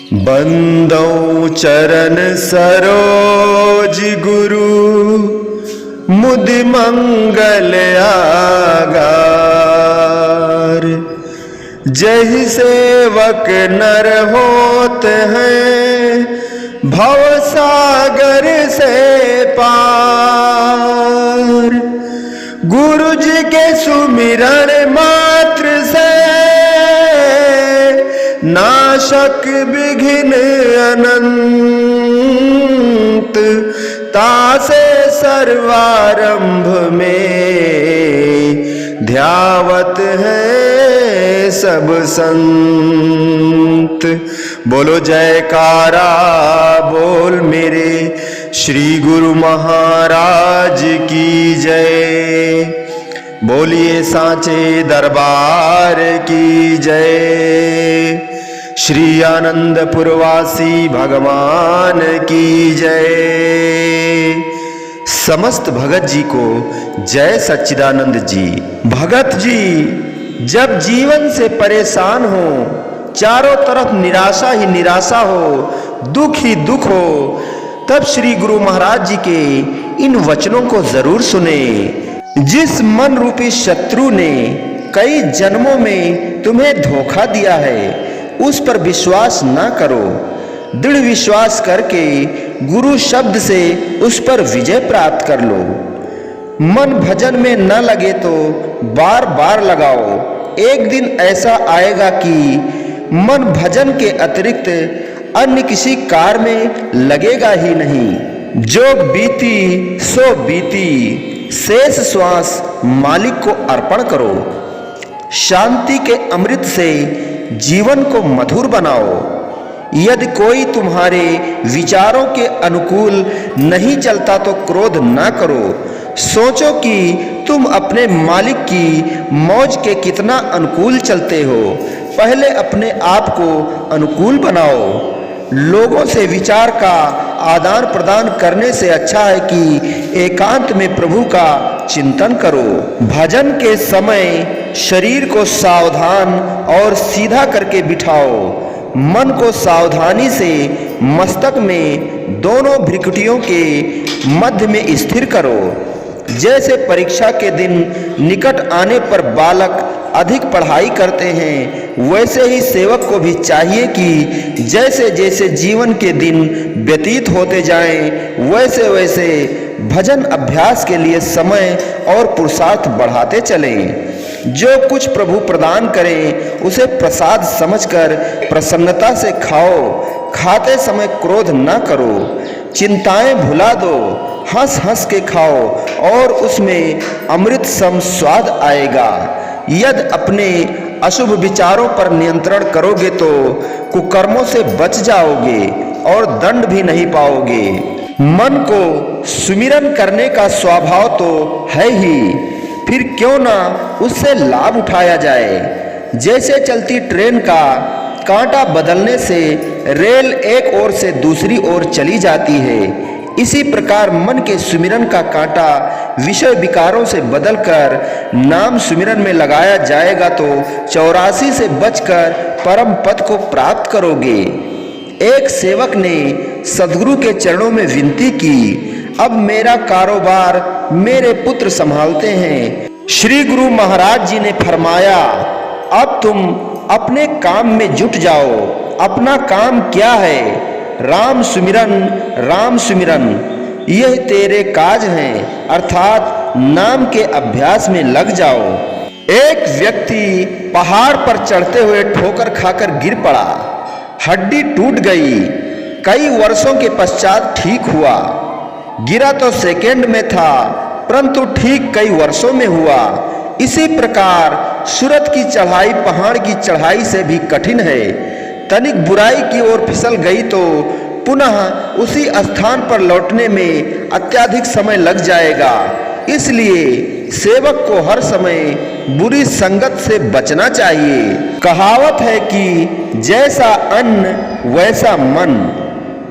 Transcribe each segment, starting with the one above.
बंदौ चरण सरोज गुरु मुद मंगल आगार। जहि सेवक नर होत हैं भव सागर से पार। गुरु जी के सुमिरन मात्र से नाशक विघ्न अनंत। तासे सर्वारंभ में ध्यावत है सब संत। बोलो जयकारा बोल मेरे श्री गुरु महाराज की जय। बोलिए सांचे दरबार की जय। श्री आनंदपुरवासी भगवान की जय। समस्त भगत जी को जय सच्चिदानंद जी। भगत जी जब जीवन से परेशान हो, चारों तरफ निराशा ही निराशा हो, दुख ही दुख हो, तब श्री गुरु महाराज जी के इन वचनों को जरूर सुने। जिस मन रूपी शत्रु ने कई जन्मों में तुम्हें धोखा दिया है, उस पर विश्वास ना करो। दृढ़ विश्वास करके गुरु शब्द से उस पर विजय प्राप्त कर लो। मन भजन में न लगे तो बार बार लगाओ। एक दिन ऐसा आएगा कि मन भजन के अतिरिक्त अन्य किसी कार्य में लगेगा ही नहीं। जो बीती सो बीती, शेष श्वास मालिक को अर्पण करो। शांति के अमृत से जीवन को मधुर बनाओ। यदि कोई तुम्हारे विचारों के अनुकूल नहीं चलता तो क्रोध ना करो। सोचो कि तुम अपने मालिक की मौज के कितना अनुकूल चलते हो। पहले अपने आप को अनुकूल बनाओ। लोगों से विचार का आदान प्रदान करने से अच्छा है कि एकांत में प्रभु का चिंतन करो। भजन के समय शरीर को सावधान और सीधा करके बिठाओ। मन को सावधानी से मस्तक में दोनों भ्रिकुटियों के मध्य में स्थिर करो। जैसे परीक्षा के दिन निकट आने पर बालक अधिक पढ़ाई करते हैं, वैसे ही सेवक को भी चाहिए कि जैसे जैसे जीवन के दिन व्यतीत होते जाएं, वैसे वैसे भजन अभ्यास के लिए समय और पुरुषार्थ बढ़ाते चलें। जो कुछ प्रभु प्रदान करें उसे प्रसाद समझकर प्रसन्नता से खाओ। खाते समय क्रोध न करो। चिंताएं भुला दो। हंस हंस के खाओ और उसमें अमृत सम स्वाद आएगा। यदि अपने अशुभ विचारों पर नियंत्रण करोगे तो कुकर्मों से बच जाओगे और दंड भी नहीं पाओगे। मन को सुमिरन करने का स्वभाव तो है ही, फिर क्यों ना उससे लाभ उठाया जाए। जैसे चलती ट्रेन का कांटा बदलने से रेल एक ओर से दूसरी ओर चली जाती है, इसी प्रकार मन के सुमिरन का कांटा विषय विकारों से बदलकर नाम सुमिरन में लगाया जाएगा तो 84 से बचकर परम पद को प्राप्त करोगे। एक सेवक ने सद्गुरु के चरणों में विनती की, अब मेरा कारोबार मेरे पुत्र संभालते हैं। श्री गुरु महाराज जी ने फरमाया, अब तुम अपने काम में जुट जाओ। अपना काम क्या है? राम सुमिरन, राम सुमिरन, यह तेरे काज हैं, अर्थात नाम के अभ्यास में लग जाओ। एक व्यक्ति पहाड़ पर चढ़ते हुए ठोकर खाकर गिर पड़ा, हड्डी टूट गई। कई वर्षों के पश्चात ठीक हुआ। गिरा तो सेकेंड में था, परंतु ठीक कई वर्षों में हुआ। इसी प्रकार सूरत की चढ़ाई पहाड़ की चढ़ाई से भी कठिन है। तनिक बुराई की ओर फिसल गई तो पुनः उसी स्थान पर लौटने में अत्यधिक समय लग जाएगा। इसलिए सेवक को हर समय बुरी संगत से बचना चाहिए। कहावत है कि जैसा अन्न वैसा मन।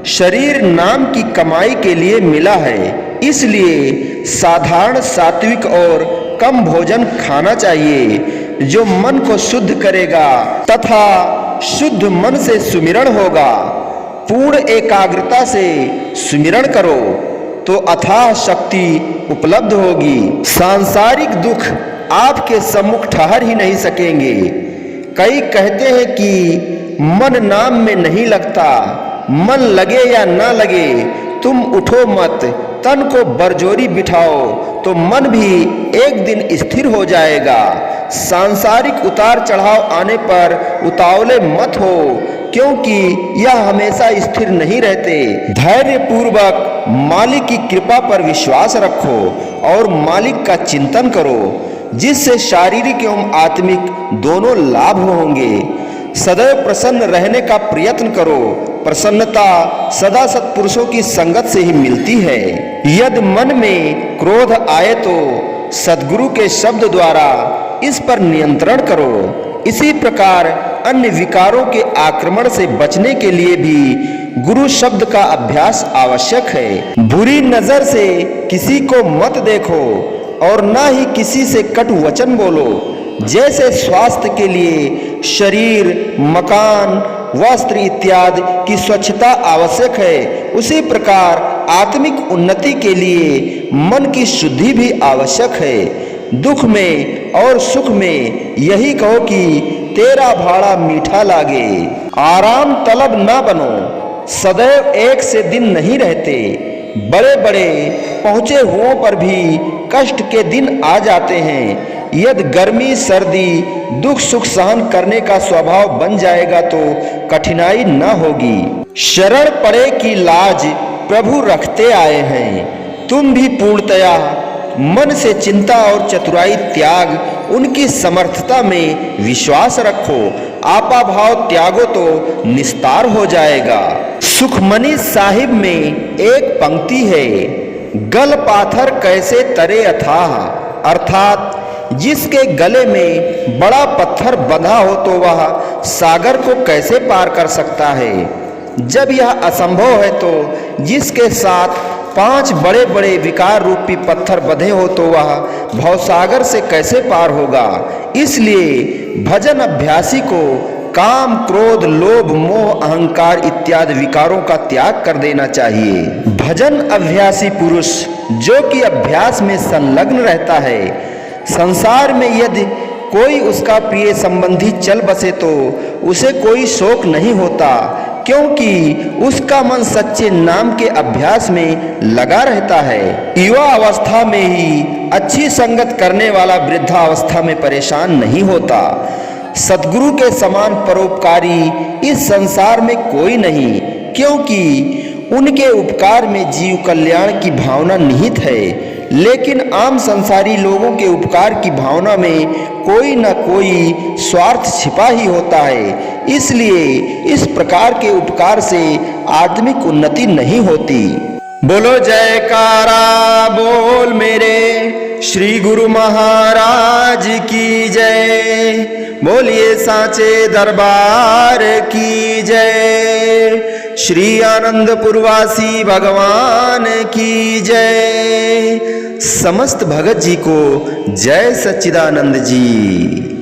शरीर नाम की कमाई के लिए मिला है, इसलिए साधारण सात्विक और कम भोजन खाना चाहिए जो मन को शुद्ध करेगा तथा शुद्ध मन से सुमिरण होगा। पूर्ण एकाग्रता से सुमिरण करो तो अथाह शक्ति उपलब्ध होगी। सांसारिक दुख आपके सम्मुख ठहर ही नहीं सकेंगे। कई कहते हैं कि मन नाम में नहीं लगता। मन लगे या ना लगे, तुम उठो मत, तन को बरजोरी बिठाओ तो मन भी एक दिन स्थिर हो जाएगा। सांसारिक उतार चढ़ाव आने पर उतावले मत हो, क्योंकि यह हमेशा स्थिर नहीं रहते। धैर्य पूर्वक मालिक की कृपा पर विश्वास रखो और मालिक का चिंतन करो, जिससे शारीरिक एवं आत्मिक दोनों लाभ होंगे। सदैव प्रसन्न रहने का प्रयत्न करो। प्रसन्नता सदा सत्पुरुषों की संगत से ही मिलती है। यदि मन में क्रोध आए तो सद्गुरु के शब्द द्वारा इस पर नियंत्रण करो। इसी प्रकार अन्य विकारों के आक्रमण से बचने के लिए भी गुरु शब्द का अभ्यास आवश्यक है। बुरी नजर से किसी को मत देखो और ना ही किसी से कटु वचन बोलो। जैसे स्वास्थ्य के लिए शरीर, मकान, वस्त्र इत्यादि की स्वच्छता आवश्यक है, उसी प्रकार आत्मिक उन्नति के लिए मन की शुद्धि भी आवश्यक है। दुख में और सुख में यही कहो कि तेरा भाड़ा मीठा लागे। आराम तलब ना बनो। सदैव एक से दिन नहीं रहते। बड़े बड़े पहुंचे हुओं पर भी कष्ट के दिन आ जाते हैं। यदि गर्मी सर्दी दुख सुख सहन करने का स्वभाव बन जाएगा तो कठिनाई न होगी। शरण पड़े की लाज प्रभु रखते आए हैं। तुम भी पूर्णतया मन से चिंता और चतुराई त्याग उनकी समर्थता में विश्वास रखो। आपा भाव त्यागो तो निस्तार हो जाएगा। सुखमनी साहिब में एक पंक्ति है, गल पाथर कैसे तरे अथाह, अर्थात जिसके गले में बड़ा पत्थर बंधा हो तो वह सागर को कैसे पार कर सकता है। जब यह असंभव है तो जिसके साथ 5 बड़े बड़े विकार रूपी पत्थर बंधे हो तो वह भवसागर से कैसे पार होगा। इसलिए भजन अभ्यासी को काम, क्रोध, लोभ, मोह, अहंकार इत्यादि विकारों का त्याग कर देना चाहिए। भजन अभ्यासी पुरुष जो कि अभ्यास में संलग्न रहता है, संसार में यदि कोई उसका प्रिय संबंधी चल बसे तो उसे कोई शोक नहीं होता, क्योंकि उसका मन सच्चे नाम के अभ्यास में लगा रहता है। युवा अवस्था में ही अच्छी संगत करने वाला वृद्धावस्था में परेशान नहीं होता। सद्गुरु के समान परोपकारी इस संसार में कोई नहीं, क्योंकि उनके उपकार में जीव कल्याण की भावना निहित है। लेकिन आम संसारी लोगों के उपकार की भावना में कोई न कोई स्वार्थ छिपा ही होता है। इसलिए इस प्रकार के उपकार से आत्मिक उन्नति नहीं होती। बोलो जयकारा बोल मेरे श्री गुरु महाराज की जय। बोलिए साचे दरबार की जय। श्री आनंदपुरवासी भगवान की जय। समस्त भगत जी को जय सच्चिदानंद जी।